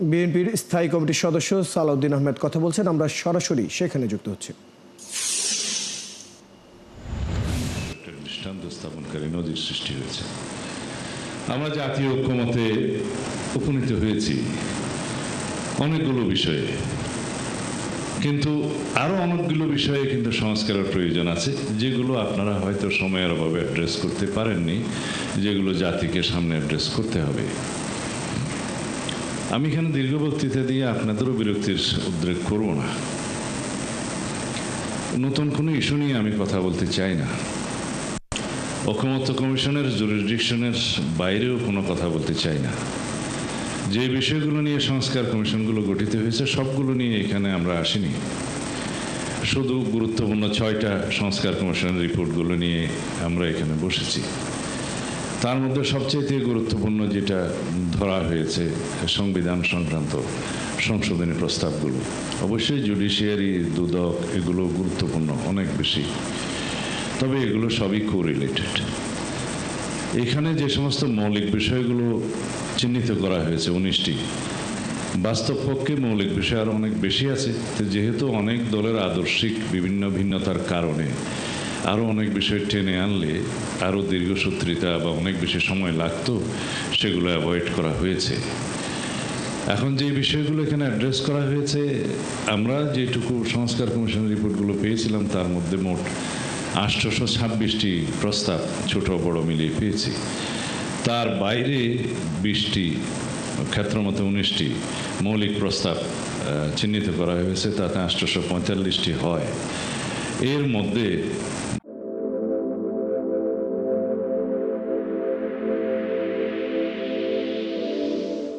বিএনপির স্থায়ী কমিটির সদস্য সালাউদ্দিন আহমেদ কথা বলছেন, আমরা সরাসরি সেখানে যুক্ত হচ্ছি। দৃষ্টান্ত স্থাপনকারী নজির সৃষ্টি হয়েছে। আমরা জাতীয় ঐক্যমতে উপনীত হয়েছি অনেকগুলো বিষয়ে, কিন্তু আরো অনেকগুলো বিষয়ে কিন্তু সংস্কারের প্রয়োজন আছে, যেগুলো আপনারা হয়তো সময়ের অভাবে অ্যাড্রেস করতে পারেননি, যেগুলো জাতিকে সামনে অ্যাড্রেস করতে হবে। আমি এখানে দীর্ঘ বক্তৃতা দিয়ে আপনাদেরও বিরক্তির উদ্রেক করব না। নতুন কোনো ইস্যু নিয়ে আমি কথা বলতে চাই না। ঐকমত্য কমিশনের জুরিসডিকশনের বাইরেও কোনো কথা বলতে চাই না। যে বিষয়গুলো নিয়ে সংস্কার কমিশনগুলো গঠিত হয়েছে সবগুলো নিয়ে এখানে আমরা আসিনি। শুধু গুরুত্বপূর্ণ 6টা সংস্কার কমিশনের রিপোর্টগুলো নিয়ে আমরা এখানে বসেছি। তার মধ্যে সবচেয়ে গুরুত্বপূর্ণ যেটা ধরা হয়েছে সংবিধান সংক্রান্ত সংশোধনী প্রস্তাবগুলো। অবশ্যই জুডিশিয়ারি, দুদক এগুলো গুরুত্বপূর্ণ অনেক বেশি, তবে এগুলো সবই কোরিলেটেড। এখানে যে সমস্ত মৌলিক বিষয়গুলো চিহ্নিত করা হয়েছে 19টি, বাস্তব পক্ষে মৌলিক বিষয় আরও অনেক বেশি আছে। যেহেতু অনেক দলের আদর্শিক বিভিন্ন ভিন্নতার কারণে আরও অনেক বিষয় টেনে আনলে আরও দীর্ঘসূত্রিতা বা অনেক বেশি সময় লাগতো, সেগুলো অ্যাভয়েড করা হয়েছে। এখন যে বিষয়গুলো এখানে অ্যাড্রেস করা হয়েছে, আমরা যেটুকু সংস্কার কমিশনের রিপোর্টগুলো পেয়েছিলাম তার মধ্যে মোট 826টি প্রস্তাব ছোট বড় মিলিয়ে পেয়েছি। তার বাইরে 20টি, ক্ষেত্রমতে 19টি মৌলিক প্রস্তাব চিহ্নিত করা হয়েছে, তাতে 845টি হয়। এর মধ্যে